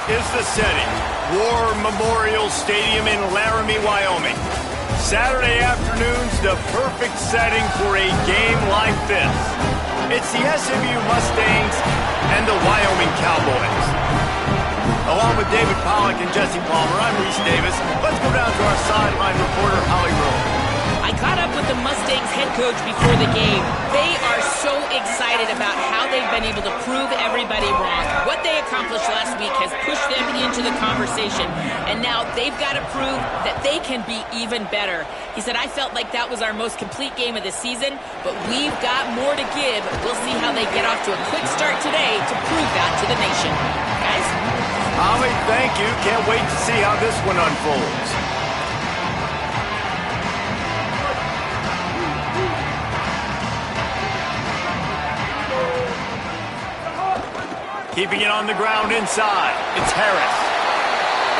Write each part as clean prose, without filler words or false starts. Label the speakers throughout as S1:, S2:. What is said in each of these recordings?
S1: is the setting. War Memorial Stadium in Laramie, Wyoming. Saturday afternoon's the perfect setting for a game like this. It's the SMU Mustangs and the Wyoming Cowboys. Along with David Pollack and Jesse Palmer, I'm Reese Davis. Let's go down to our sideline reporter, Holly Rowe.
S2: I caught up with the Mustangs head coach before the game. They are so excited about how they've been able to prove everybody wrong. What they accomplished last week has pushed them into the conversation, and now they've got to prove that they can be even better. He said, I felt like that was our most complete game of the season, but we've got more to give. We'll see how they get off to a quick start today to prove that to the nation. Guys?
S1: Holly, thank you. Can't wait to see how this one unfolds. Keeping it on the ground inside, it's Harris.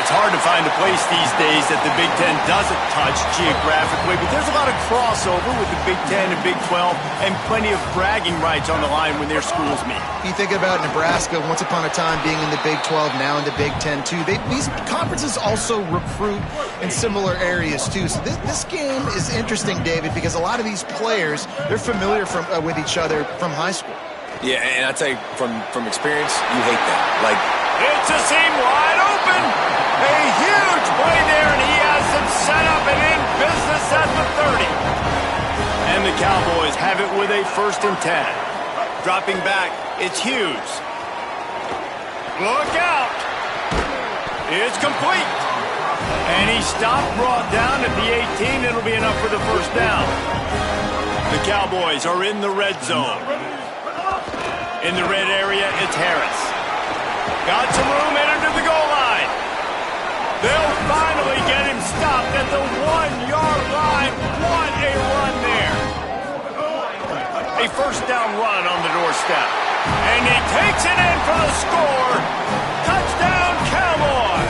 S1: It's hard to find a place these days that the Big Ten doesn't touch geographically, but there's a lot of crossover with the Big Ten and Big 12 and plenty of bragging rights on the line when their schools meet.
S3: You think about Nebraska, once upon a time being in the Big 12, now in the Big 10 too. These conferences also recruit in similar areas too. So this game is interesting, David, because a lot of these players, they're familiar with each other from high school.
S4: Yeah, and I tell you, from experience, you hate that. Like,
S1: it's a seam wide open. A huge play there, and he has them set up and in business at the 30. And the Cowboys have it with a 1st and 10. Dropping back, it's Hughes. Look out. It's complete. And he stopped, brought down at the 18. It'll be enough for the 1st down. The Cowboys are in the red zone. In the red area, it's Harris. Got some room, headed to the goal line. They'll finally get him stopped at the 1-yard line. What a run there. A 1st down run on the doorstep. And he takes it in for the score. Touchdown, Cowboys.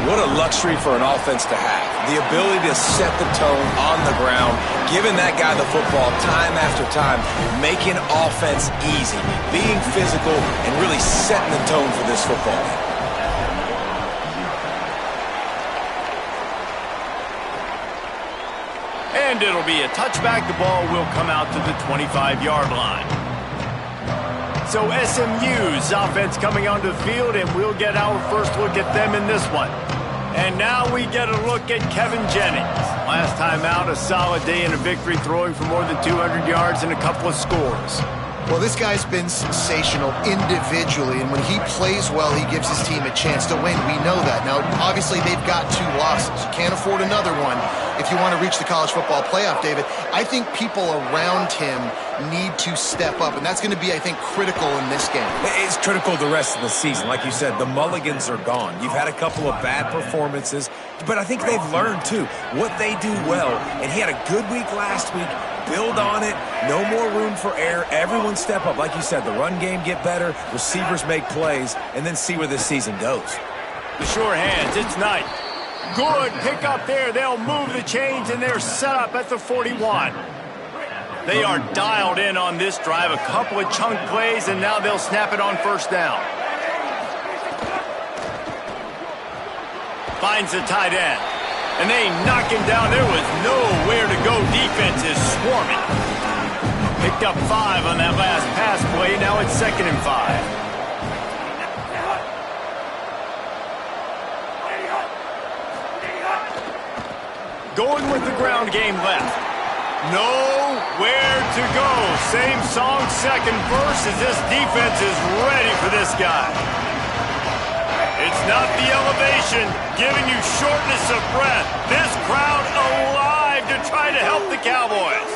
S4: What a luxury for an offense to have. The ability to set the tone on the ground, giving that guy the football time after time, making offense easy, being physical, and really setting the tone for this football game.
S1: And it'll be a touchback. The ball will come out to the 25-yard line. So SMU's offense coming onto the field, and we'll get our first look at them in this one. And now we get a look at Kevin Jennings. Last time out, a solid day in a victory, throwing for more than 200 yards and a couple of scores.
S3: Well, this guy's been sensational individually, and when he plays well, he gives his team a chance to win. We know that. Now, obviously, they've got 2 losses. You can't afford another one if you want to reach the college football playoff, David. I think people around him need to step up, and that's going to be, I think, critical in this game.
S4: It's critical the rest of the season. Like you said, the mulligans are gone. You've had a couple of bad performances, but I think they've learned, too, what they do well. And he had a good week last week. Build on it. No more room for error. Everyone step up. Like you said, the run game get better, receivers make plays, and then see where this season goes.
S1: The sure hands, it's Knight. Good pick up there. They'll move the chains, and they're set up at the 41. They are dialed in on this drive. A couple of chunk plays, and now they'll snap it on 1st down. Finds the tight end. And they knock him down. There was nowhere to go. Defense is swarming. Picked up 5 on that last pass play. Now it's 2nd and 5. Going with the ground game left. Nowhere to go. Same song, 2nd verse, as this defense is ready for this guy. It's not the elevation giving you shortness of breath. This crowd alive to try to help the Cowboys.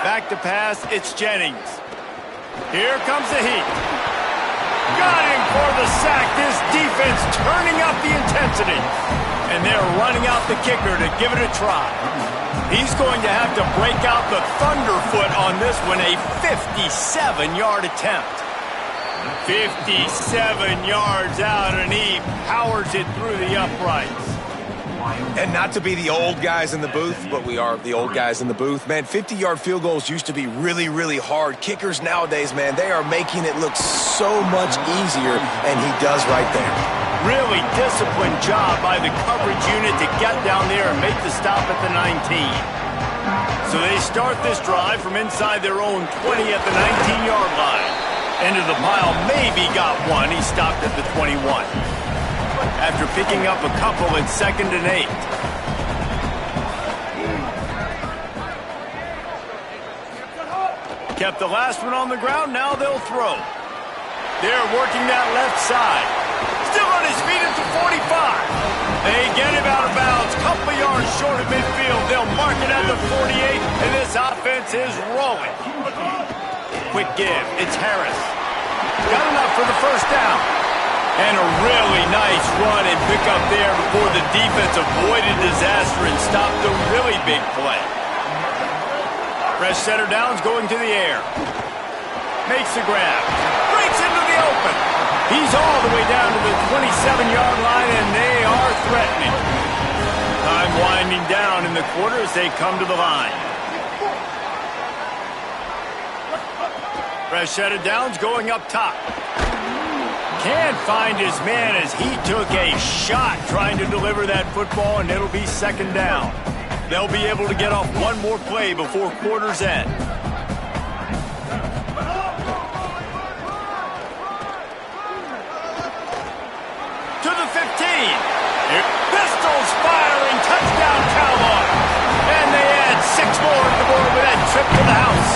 S1: Back to pass, it's Jennings. Here comes the heat. Got him for the sack. This defense turning up the intensity. And they're running out the kicker to give it a try. He's going to have to break out the thunderfoot on this one, a 57-yard attempt. 57 yards out, and he powers it through the uprights.
S4: And not to be the old guys in the booth, but we are the old guys in the booth. Man, 50-yard field goals used to be really, really hard. Kickers nowadays, man, they are making it look so much easier, and he does right there.
S1: Really disciplined job by the coverage unit to get down there and make the stop at the 19. So they start this drive from inside their own 20 at the 19-yard line. Into the pile, maybe got one. He stopped at the 21. After picking up a couple at 2nd and 8. Kept the last one on the ground, now they'll throw. They're working that left side. Still on his feet at the 45. They get him out of bounds, couple of yards short of midfield. They'll mark it at the 48, and this offense is rolling. Quick give, it's Harris. Got enough for the first down. And a really nice run and pick up there before the defense avoided disaster and stopped a really big play. Fresh setter downs going to the air. Makes the grab. Breaks into the open. He's all the way down to the 27-yard line, and they are threatening. Time winding down in the quarter as they come to the line. Fresh set of downs going up top. Can't find his man as he took a shot trying to deliver that football, and it'll be 2nd down. They'll be able to get off one more play before quarter's end. To the 15. Pistols firing, touchdown Cowboys. And they add 6 more to the board with that trip to the house.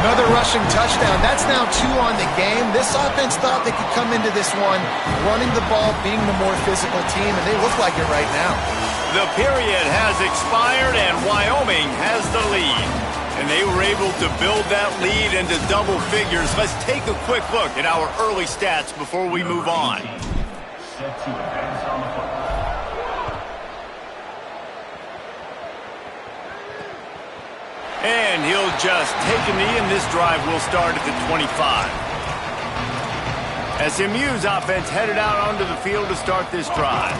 S3: Another rushing touchdown. That's now 2 on the game. This offense thought they could come into this one running the ball, being the more physical team, and they look like it right now.
S1: The period has expired, and Wyoming has the lead. And they were able to build that lead into double figures. Let's take a quick look at our early stats before we move on. And he'll just take a knee, and this drive will start at the 25. SMU's offense headed out onto the field to start this drive.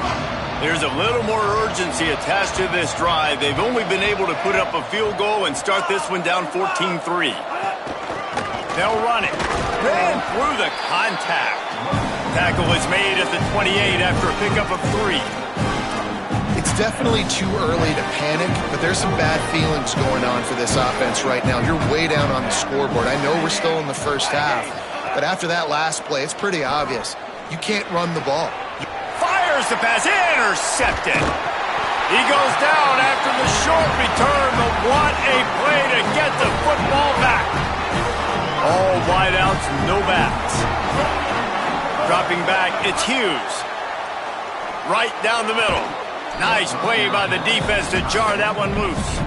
S1: There's a little more urgency attached to this drive. They've only been able to put up a field goal and start this one down 14-3. They'll run it. Ran through the contact. Tackle is made at the 28 after a pickup of 3.
S3: It's definitely too early to panic, but there's some bad feelings going on for this offense right now. You're way down on the scoreboard. I know we're still in the first half, but after that last play, it's pretty obvious. You can't run the ball.
S1: Fires the pass, intercepted. He goes down after the short return, but what a play to get the football back. All wideouts, no backs. Dropping back, it's Hughes. Right down the middle. Nice play by the defense to jar that one loose.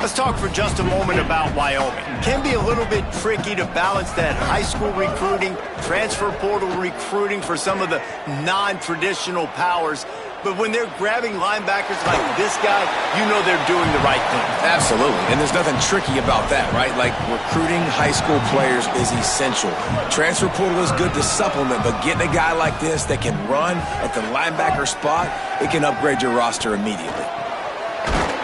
S1: Let's talk for just a moment about Wyoming. Can be a little bit tricky to balance that high school recruiting, transfer portal recruiting for some of the non-traditional powers. But when they're grabbing linebackers like this guy, you know they're doing the right thing.
S4: Absolutely, and there's nothing tricky about that, right? Like, recruiting high school players is essential. Transfer portal is good to supplement, but getting a guy like this that can run at the linebacker spot, it can upgrade your roster immediately.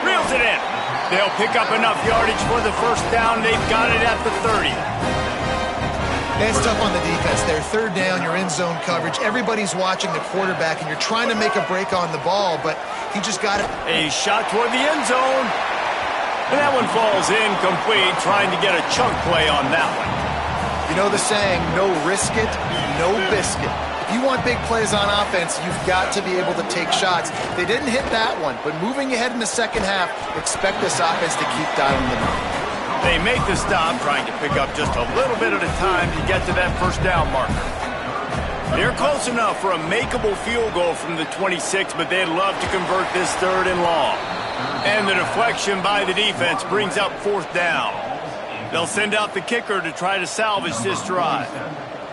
S1: Reels it in. They'll pick up enough yardage for the first down. They've got it at the 30.
S3: It's tough on the defense there. 3rd down, you're in zone coverage. Everybody's watching the quarterback, and you're trying to make a break on the ball, but he just got it.
S1: A shot toward the end zone. And that one falls incomplete, trying to get a chunk play on that one.
S3: You know the saying, no risk it, no biscuit. If you want big plays on offense, you've got to be able to take shots. They didn't hit that one, but moving ahead in the second half, expect this offense to keep dialing them up.
S1: They make the stop, trying to pick up just a little bit at a time to get to that first down marker. They're close enough for a makeable field goal from the 26, but they'd love to convert this 3rd and long. And the deflection by the defense brings up 4th down. They'll send out the kicker to try to salvage this drive.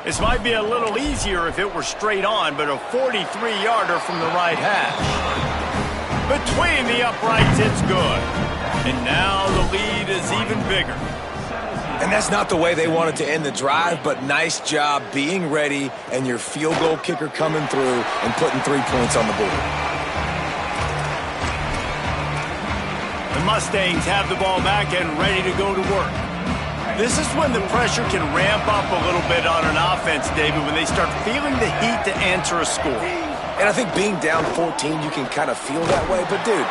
S1: This might be a little easier if it were straight on, but a 43-yarder from the right hash. Between the uprights, it's good. And now the lead is even bigger.
S4: And that's not the way they wanted to end the drive, but nice job being ready and your field goal kicker coming through and putting 3 points on the board.
S1: Mustangs have the ball back and ready to go to work. This is when the pressure can ramp up a little bit on an offense, David, when they start feeling the heat to answer a score.
S4: And I think being down 14, you can kind of feel that way. But, dude,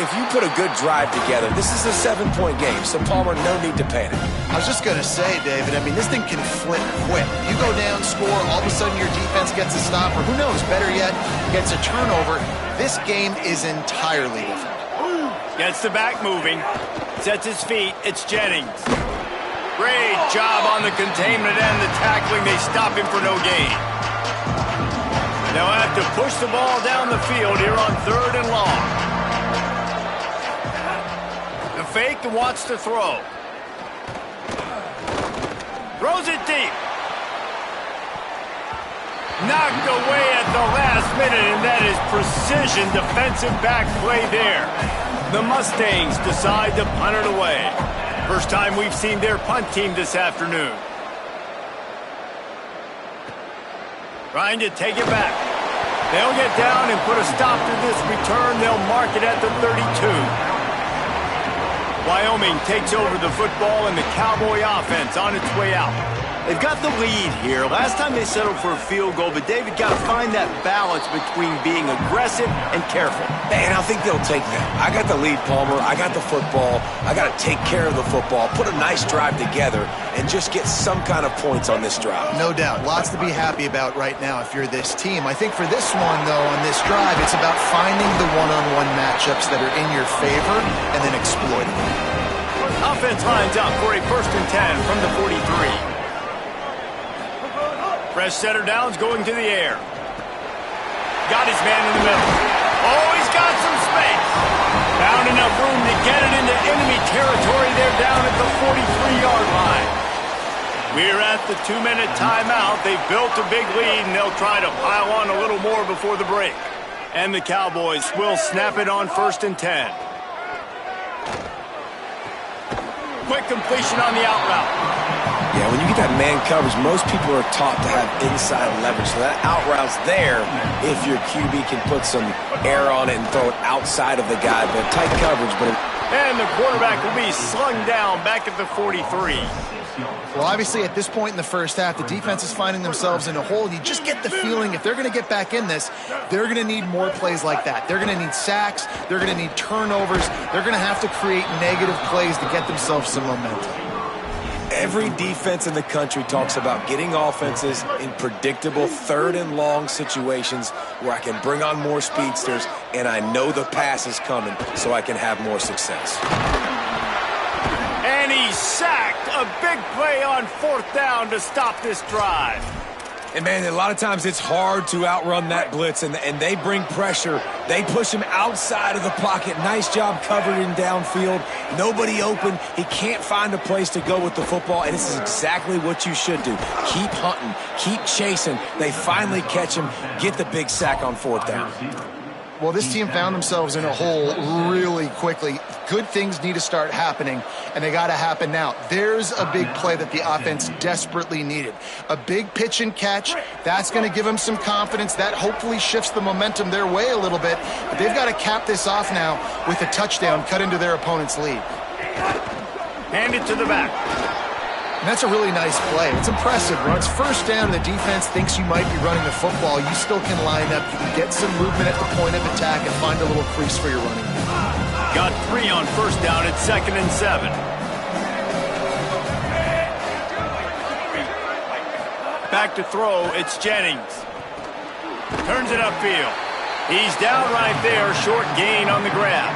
S4: if you put a good drive together, this is a 7-point game, so Palmer, no need to panic.
S3: I was just going to say, David, I mean, this thing can flip quick. You go down, score, all of a sudden your defense gets a stop, or who knows, better yet, gets a turnover. This game is entirely different.
S1: Gets the back moving, sets his feet, it's Jennings. Great job on the containment and the tackling. They stop him for no gain. They'll have to push the ball down the field here on 3rd and long. The fake and wants to throw. Throws it deep. Knocked away at the last minute, and that is precision defensive back play there. The Mustangs decide to punt it away. First time we've seen their punt team this afternoon. Trying to take it back. They'll get down and put a stop to this return. They'll mark it at the 32. Wyoming takes over the football and the Cowboy offense on its way out. They've got the lead here. Last time they settled for a field goal, but David got to find that balance between being aggressive and careful.
S4: And I think they'll take that. I got the lead, Palmer. I got the football. I got to take care of the football, put a nice drive together, and just get some kind of points on this drive.
S3: No doubt. Lots to be happy about right now if you're this team. I think for this one, though, on this drive, it's about finding the one-on-one matchups that are in your favor and then exploiting them.
S1: Offense lines up for a 1st and 10 from the 43. Fresh setter downs going to the air. Got his man in the middle. Oh, he's got some space. Found enough room to get it into enemy territory. They're down at the 43-yard line. We're at the 2-minute timeout. They've built a big lead, and they'll try to pile on a little more before the break. And the Cowboys will snap it on 1st and 10. Quick completion on the out route.
S4: Yeah, when you get that man coverage, most people are taught to have inside leverage. So that out route's there if your QB can put some air on it and throw it outside of the guy. But tight coverage.
S1: And the quarterback will be slung down back at the 43.
S3: Well, obviously, at this point in the first half, the defense is finding themselves in a hole. You just get the feeling if they're going to get back in this, they're going to need more plays like that. They're going to need sacks. They're going to need turnovers. They're going to have to create negative plays to get themselves some momentum.
S4: Every defense in the country talks about getting offenses in predictable 3rd and long situations where I can bring on more speedsters and I know the pass is coming so I can have more success.
S1: And he's sacked. A big play on 4th down to stop this drive.
S4: And, man, a lot of times it's hard to outrun that blitz, and they bring pressure. They push him outside of the pocket. Nice job covering downfield. Nobody open. He can't find a place to go with the football, and this is exactly what you should do. Keep hunting. Keep chasing. They finally catch him, get the big sack on 4th down.
S3: Well, this team found themselves in a hole really quickly. Good things need to start happening, and they got to happen now. There's a big play that the offense desperately needed. A big pitch and catch. That's going to give them some confidence. That hopefully shifts the momentum their way a little bit. But they've got to cap this off now with a touchdown cut into their opponent's lead.
S1: Hand it to the back.
S3: And that's a really nice play. It's impressive. When it's 1st down, the defense thinks you might be running the football. You still can line up. You can get some movement at the point of attack and find a little crease for your running back.
S1: Got 3 on 1st down at 2nd and 7. Back to throw, it's Jennings. Turns it upfield. He's down right there, short gain on the grab.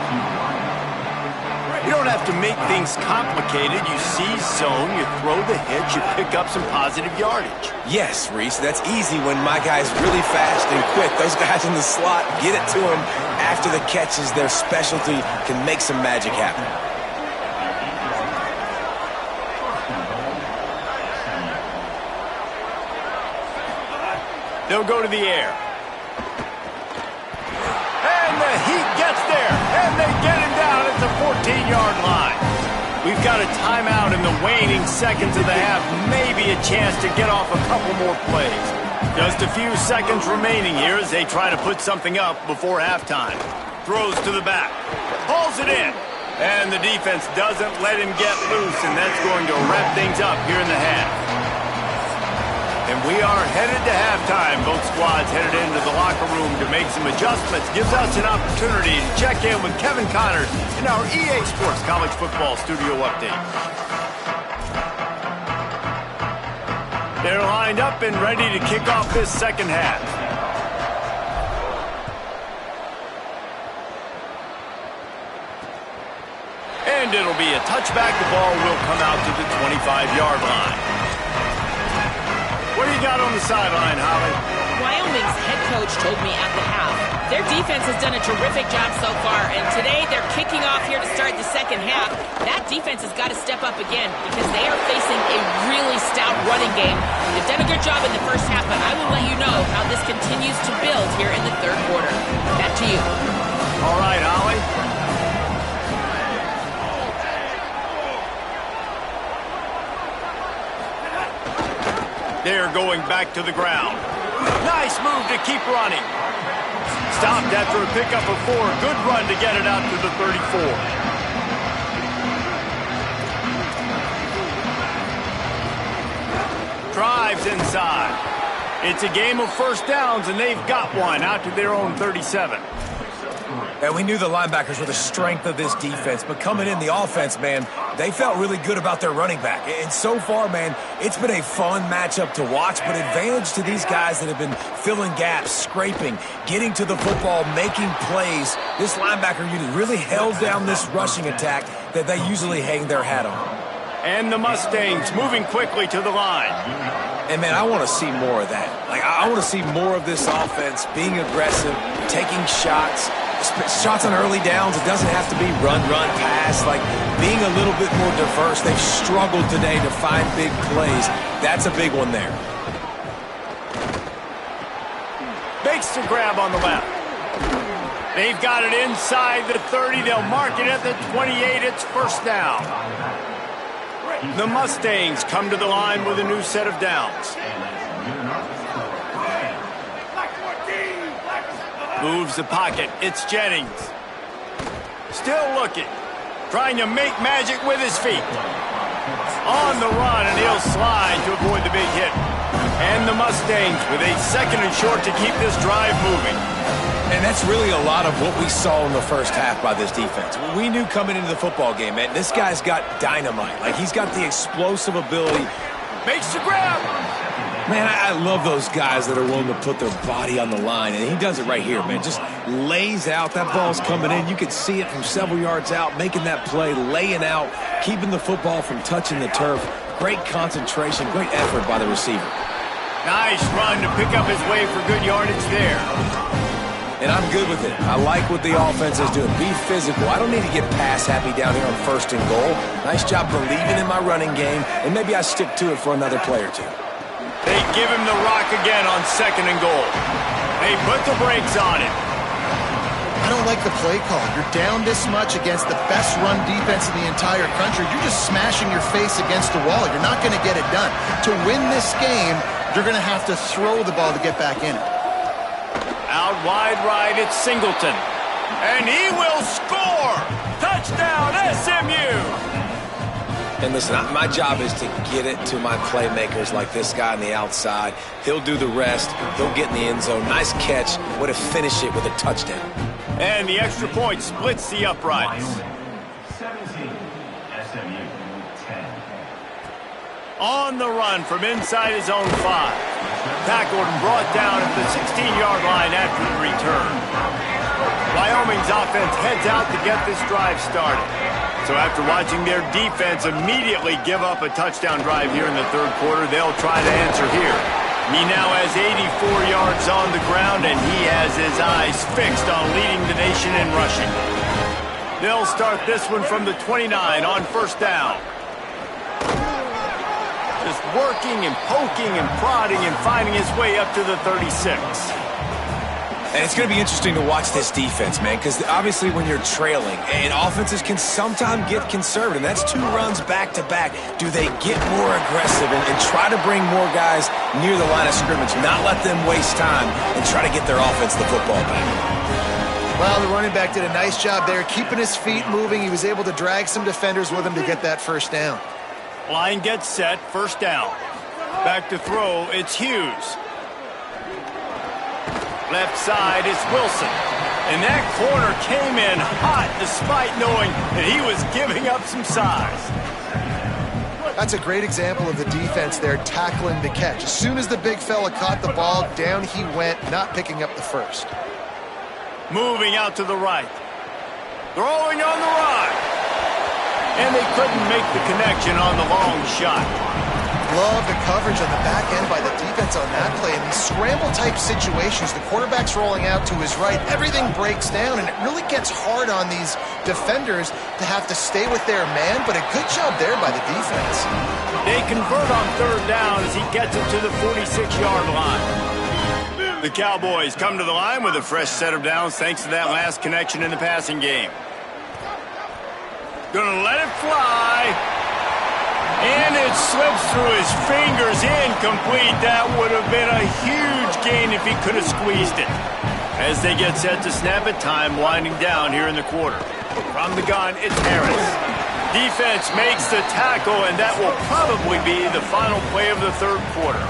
S1: You don't have to make things complicated. You seize zone, you throw the hitch, you pick up some positive yardage.
S4: Yes, Reese, that's easy when my guy's really fast and quick. Those guys in the slot, get it to him after the catches. Their specialty can make some magic happen.
S1: They'll go to the air. And the heat gets there, and they get him down at the 14-yard line. We've got a timeout in the waning seconds of the half, maybe a chance to get off a couple more plays. Just a few seconds remaining here as they try to put something up before halftime. Throws to the back. Hauls it in. And the defense doesn't let him get loose, and that's going to wrap things up here in the half. And we are headed to halftime. Both squads headed into the locker room to make some adjustments. Gives us an opportunity to check in with Kevin Connors in our EA Sports College Football Studio Update. They're lined up and ready to kick off this second half. And it'll be a touchback. The ball will come out to the 25-yard line. What do you got on the sideline, Holly?
S2: Wyoming's head coach told me at the half, their defense has done a terrific job so far, and today they're kicking off here to start the second half. That defense has got to step up again because they are facing a really stout running game. They've done a good job in the first half, but I will let you know how this continues to build here in the third quarter. Back to you.
S1: All right, Holly. They're going back to the ground. Nice move to keep running. Stopped after a pickup of 4. Good run to get it out to the 34. Drives inside. It's a game of first downs, and they've got one out to their own 37.
S4: And we knew the linebackers were the strength of this defense, but coming in the offense, man, they felt really good about their running back. And so far, man, it's been a fun matchup to watch, but advantage to these guys that have been filling gaps, scraping, getting to the football, making plays. This linebacker unit really held down this rushing attack that they usually hang their hat on.
S1: And the Mustangs moving quickly to the line.
S4: And, man, I want to see more of that. Like, I want to see more of this offense being aggressive, taking shots on early downs. It doesn't have to be run, pass. Like, being a little bit more diverse. They've struggled today to find big plays. That's a big one there.
S1: Makes the grab on the left. They've got it inside the 30. They'll mark it at the 28. It's first down. The Mustangs come to the line with a new set of downs. Moves the pocket. It's Jennings. Still looking. Trying to make magic with his feet. On the run, and he'll slide to avoid the big hit. And the Mustangs with a second and short to keep this drive moving.
S4: And that's really a lot of what we saw in the first half by this defense. We knew coming into the football game, man, this guy's got dynamite. Like, he's got the explosive ability.
S1: Makes the grab.
S4: Man, I love those guys that are willing to put their body on the line, and he does it right here, man. Just lays out. That ball's coming in. You can see it from several yards out, making that play, laying out, keeping the football from touching the turf. Great concentration, great effort by the receiver.
S1: Nice run to pick up his way for good yardage there.
S4: And I'm good with it. I like what the offense is doing. Be physical. I don't need to get pass happy down here on first and goal. Nice job believing in my running game, and maybe I stick to it for another play or two.
S1: They give him the rock again on second and goal. They put the brakes on it.
S3: I don't like the play call. You're down this much against the best run defense in the entire country. You're just smashing your face against the wall. You're not going to get it done. To win this game, you're going to have to throw the ball to get back in it.
S1: Out wide right, it's Singleton. And he will score! Touchdown, SMU!
S4: And listen, my job is to get it to my playmakers like this guy on the outside. He'll do the rest. He'll get in the end zone. Nice catch. Way to finish it with a touchdown.
S1: And the extra point splits the uprights.
S5: 17, SMU 10.
S1: On the run from inside his own 5. Tackled and brought down at the 16-yard line after the return. Wyoming's offense heads out to get this drive started. So after watching their defense immediately give up a touchdown drive here in the third quarter, they'll try to answer here. He now has 84 yards on the ground, and he has his eyes fixed on leading the nation in rushing. They'll start this one from the 29 on first down. Just working and poking and prodding and finding his way up to the 36.
S4: And it's going to be interesting to watch this defense, man, because obviously when you're trailing, and offenses can sometimes get conservative. That's 2 runs back-to-back. Do they get more aggressive and try to bring more guys near the line of scrimmage, not let them waste time, and try to get their offense the football back?
S3: Well, the running back did a nice job there, keeping his feet moving. He was able to drag some defenders with him to get that first down.
S1: Line gets set, first down. Back to throw, it's Hughes. Left side, it's Wilson. And that corner came in hot despite knowing that he was giving up some size.
S3: That's a great example of the defense there tackling the catch. As soon as the big fella caught the ball, down he went, not picking up the first.
S1: Moving out to the right. Throwing on the run. And they couldn't make the connection on the long shot.
S3: Love the coverage on the back end by the defense on that play. In these scramble-type situations, the quarterback's rolling out to his right. Everything breaks down, and it really gets hard on these defenders to have to stay with their man, but a good job there by the defense.
S1: They convert on third down as he gets it to the 46-yard line. The Cowboys come to the line with a fresh set of downs thanks to that last connection in the passing game. Gonna let it fly. And it slips through his fingers, incomplete. That would have been a huge gain if he could have squeezed it. As they get set to snap it, time winding down here in the quarter. From the gun, it's Harris. Defense makes the tackle, and that will probably be the final play of the third quarter.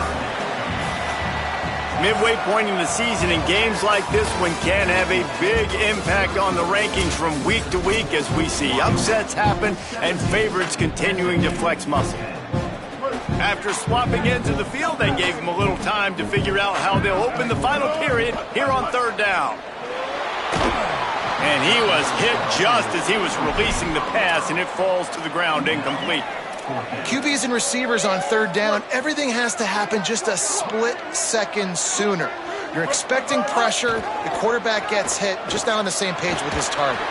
S1: Midway point in the season, and games like this one can have a big impact on the rankings from week to week as we see upsets happen and favorites continuing to flex muscle. After swapping into the field, they gave him a little time to figure out how they'll open the final period here on third down. And he was hit just as he was releasing the pass, and it falls to the ground incomplete.
S3: QBs and receivers on third down, everything has to happen just a split second sooner. You're expecting pressure, the quarterback gets hit, just not on the same page with his target.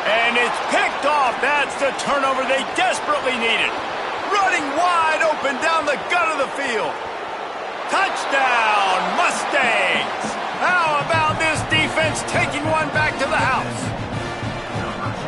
S1: And it's picked off. That's the turnover they desperately needed. Running wide open down the gut of the field. Touchdown, Mustangs! How about this defense taking one back to the house?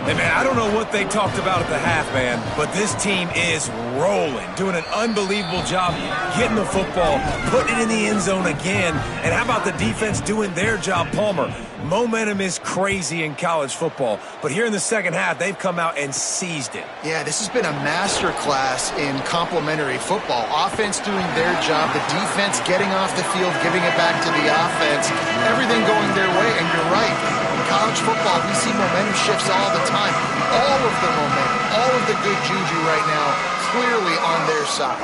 S4: Hey, man, I don't know what they talked about at the half, man, but this team is rolling, doing an unbelievable job getting the football, putting it in the end zone again. And how about the defense doing their job, Palmer? Momentum is crazy in college football, but here in the second half, they've come out and seized it.
S3: Yeah, this has been a master class in complementary football. Offense doing their job, the defense getting off the field, giving it back to the offense, everything going their way, and you're right. In college football, we see momentum shifts all the time. All of the momentum, all of the good juju right now, clearly on their side.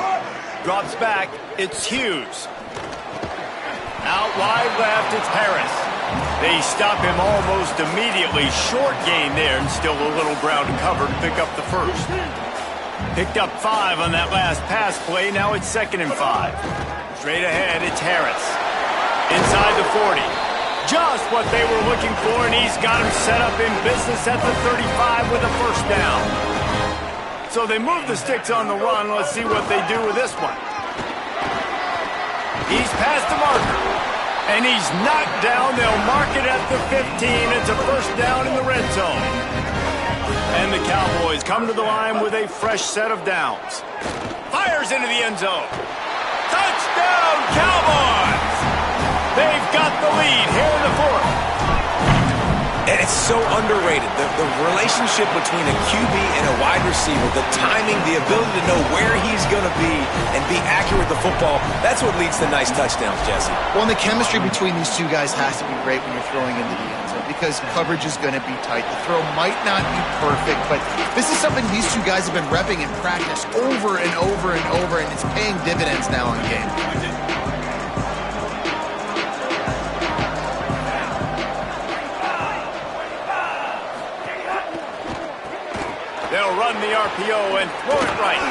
S1: Drops back, it's Hughes. Out wide left, it's Harris. They stop him almost immediately. Short gain there, and still a little ground to cover to pick up the first. Picked up 5 on that last pass play. Now it's 2nd and 5. Straight ahead, it's Harris. Inside the 40. Just what they were looking for, and he's got him set up in business at the 35 with a first down. So they move the sticks on the run. Let's see what they do with this one. He's past the marker, and he's knocked down. They'll mark it at the 15. It's a first down in the red zone. And the Cowboys come to the line with a fresh set of downs. Fires into the end zone. Touchdown, Cowboys! They've got the lead here in the fourth.
S4: And it's so underrated. The relationship between a QB and a wide receiver, the timing, the ability to know where he's going to be and be accurate with the football, that's what leads to nice touchdowns, Jesse.
S3: Well, and the chemistry between these two guys has to be great when you're throwing into the end zone because coverage is going to be tight. The throw might not be perfect, but this is something these two guys have been repping in practice over and over and over, and it's paying dividends now in game.
S1: They'll run the RPO and throw it right.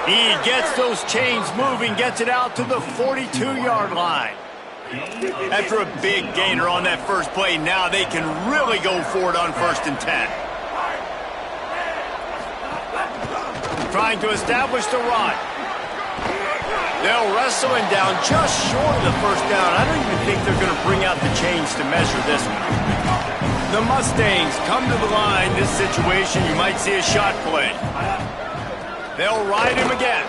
S1: He gets those chains moving, gets it out to the 42-yard line. After a big gainer on that first play, now they can really go for it on 1st and 10. Trying to establish the run. They'll wrestle him down just short of the first down. I don't even think they're going to bring out the chains to measure this one. The Mustangs come to the line. This situation, you might see a shot play. They'll ride him again.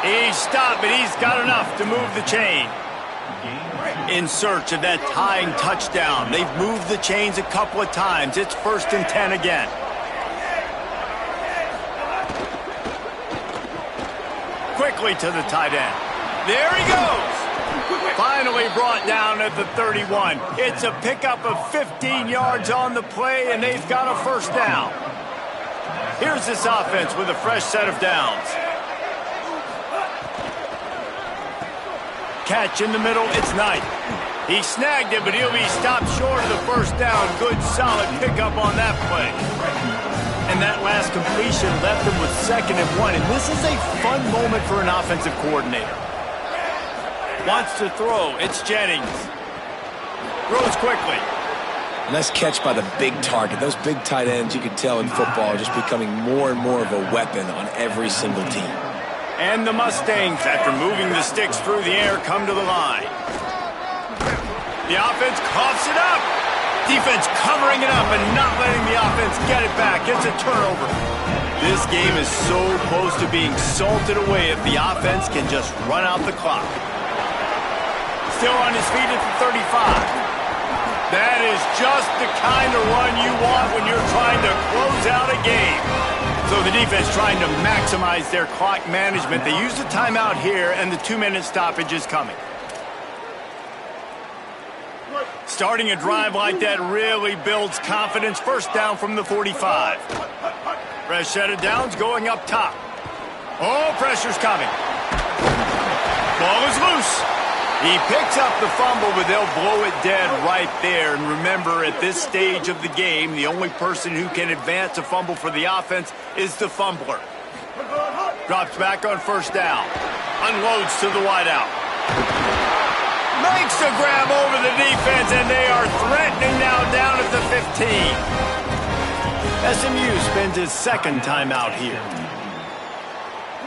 S1: He's stopped, but he's got enough to move the chain. In search of that tying touchdown. They've moved the chains a couple of times. It's 1st and 10 again. Quickly to the tight end. There he goes. Finally brought down at the 31. It's a pickup of 15 yards on the play, and they've got a 1st down. Here's this offense with a fresh set of downs. Catch in the middle, it's Knight. He snagged it, but he'll be stopped short of the 1st down. Good, solid pickup on that play. And that last completion left him with 2nd and 1. And this is a fun moment for an offensive coordinator. Wants to throw. It's Jennings. Throws quickly.
S4: Nice catch by the big target. Those big tight ends, you can tell in football, are just becoming more and more of a weapon on every single team.
S1: And the Mustangs, after moving the sticks through the air, come to the line. The offense coughs it up. Defense covering it up and not letting the offense get it back. It's a turnover. This game is so close to being salted away if the offense can just run out the clock. Still on his feet at the 35. That is just the kind of run you want when you're trying to close out a game. So the defense trying to maximize their clock management. They use the timeout here, and the 2-minute stoppage is coming. Starting a drive like that really builds confidence. 1st down from the 45. Fresh set of downs going up top. Oh, pressure's coming. Ball is loose. He picks up the fumble, but they'll blow it dead right there. And remember, at this stage of the game, the only person who can advance a fumble for the offense is the fumbler. Drops back on 1st down. Unloads to the wideout. Makes the grab over the defense, and they are threatening now down at the 15. SMU spends his 2nd timeout here.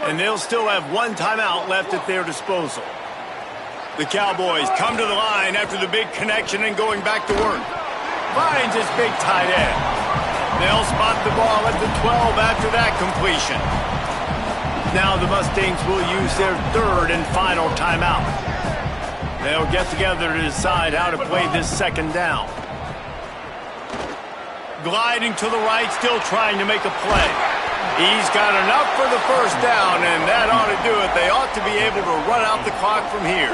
S1: And they'll still have 1 timeout left at their disposal. The Cowboys come to the line after the big connection and going back to work. Finds his big tight end. They'll spot the ball at the 12 after that completion. Now the Mustangs will use their 3rd and final timeout. They'll get together to decide how to play this 2nd down. Gliding to the right, still trying to make a play. He's got enough for the 1st down, and that ought to do it. They ought to be able to run out the clock from here.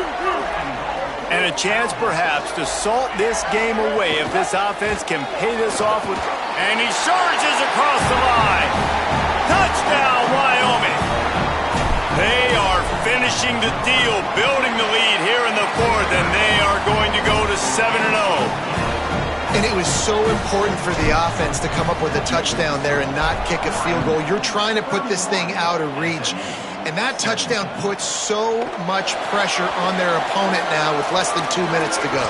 S1: And a chance, perhaps, to salt this game away if this offense can pay this off with... And he surges across the line. Touchdown, Wyoming. They are finishing the deal, building the lead here in the 4th, and they are going to go to 7-0.
S3: And it was so important for the offense to come up with a touchdown there and not kick a field goal. You're trying to put this thing out of reach. And that touchdown puts so much pressure on their opponent now with less than 2 minutes to go.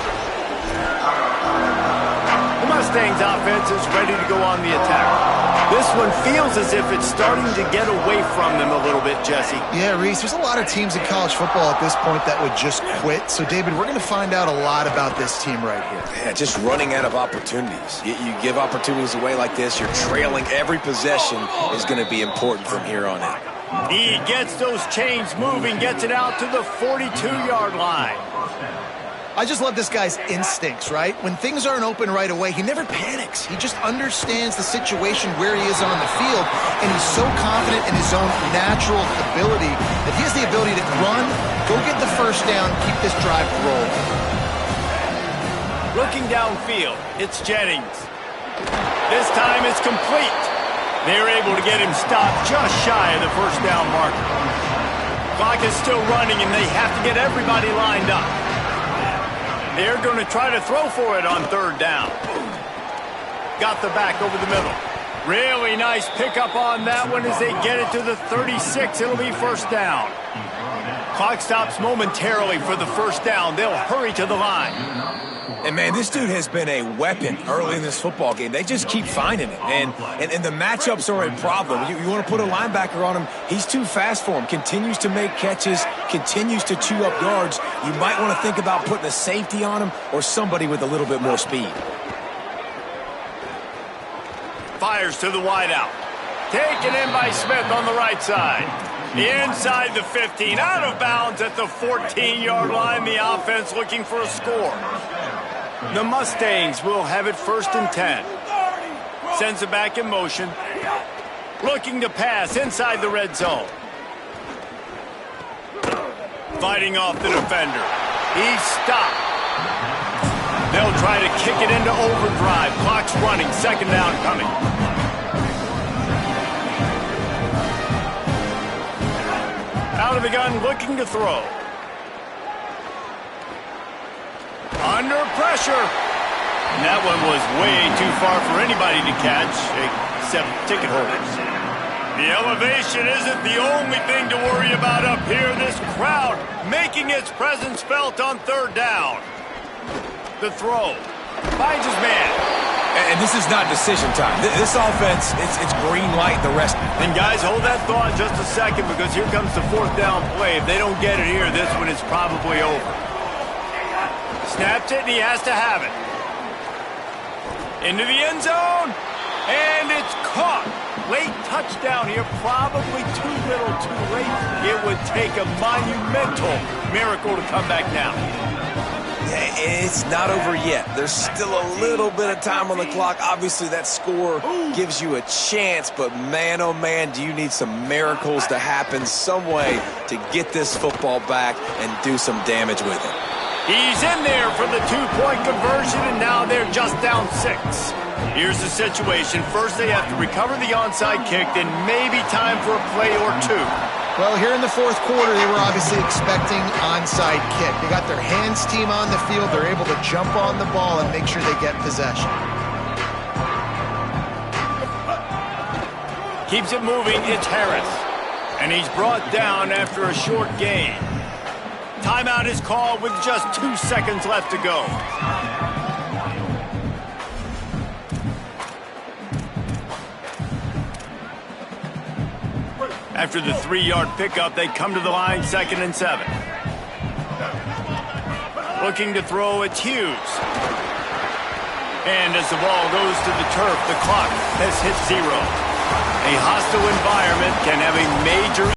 S1: The Mustangs offense is ready to go on the attack. This one feels as if it's starting to get away from them a little bit, Jesse.
S3: Yeah, Reese, there's a lot of teams in college football at this point that would just quit. So, David, we're going to find out a lot about this team right here.
S4: Yeah, just running out of opportunities. You give opportunities away like this, you're trailing. Every possession is going to be important from here on out.
S1: He gets those chains moving, gets it out to the 42-yard line.
S3: I just love this guy's instincts, right? When things aren't open right away, he never panics. He just understands the situation where he is on the field, and he's so confident in his own natural ability that he has the ability to run, go get the 1st down, keep this drive rolling.
S1: Looking downfield, it's Jennings. This time it's complete. They're able to get him stopped just shy of the 1st down marker. Clock is still running, and they have to get everybody lined up. They're going to try to throw for it on 3rd down. Got the back over the middle. Really nice pickup on that one as they get it to the 36. It'll be 1st down. Clock stops momentarily for the 1st down. They'll hurry to the line.
S4: And, man, this dude has been a weapon early in this football game. They just keep finding it. And the matchups are a problem. You want to put a linebacker on him, he's too fast for him. Continues to make catches, continues to chew up yards. You might want to think about putting a safety on him or somebody with a little bit more speed.
S1: Fires to the wideout. Taken in by Smith on the right side. Inside the 15, out of bounds at the 14-yard line. The offense looking for a score. The Mustangs will have it 1st and 10. Sends it back in motion. Looking to pass inside the red zone. Fighting off the defender. He's stopped. They'll try to kick it into overdrive. Clock's running. 2nd down coming. Out of the gun, looking to throw. Under pressure. And that one was way too far for anybody to catch, except ticket holders. The elevation isn't the only thing to worry about up here. This crowd making its presence felt on 3rd down. The throw. Finds his man.
S4: And this is not decision time. This offense, it's green light the rest.
S1: And guys, hold that thought just a second, because here comes the 4th down play. If they don't get it here, this one is probably over. Snaps it, and he has to have it. Into the end zone, and it's caught. Late touchdown here, probably too little, too late. It would take a monumental miracle to come back now.
S4: It's not over yet. There's still a little bit of time on the clock. Obviously, that score gives you a chance, but man, oh man, do you need some miracles to happen some way to get this football back and do some damage with it.
S1: He's in there for the 2-point conversion, and now they're just down 6. Here's the situation. First, they have to recover the onside kick, then maybe time for a play or two.
S3: Well, here in the 4th quarter, they were obviously expecting onside kick. They got their hands team on the field. They're able to jump on the ball and make sure they get possession.
S1: Keeps it moving. It's Harris. And he's brought down after a short gain. Timeout is called with just 2 seconds left to go. After the 3-yard pickup, they come to the line 2nd and 7. Looking to throw, it's Hughes. And as the ball goes to the turf, the clock has hit 0. A hostile environment can have a major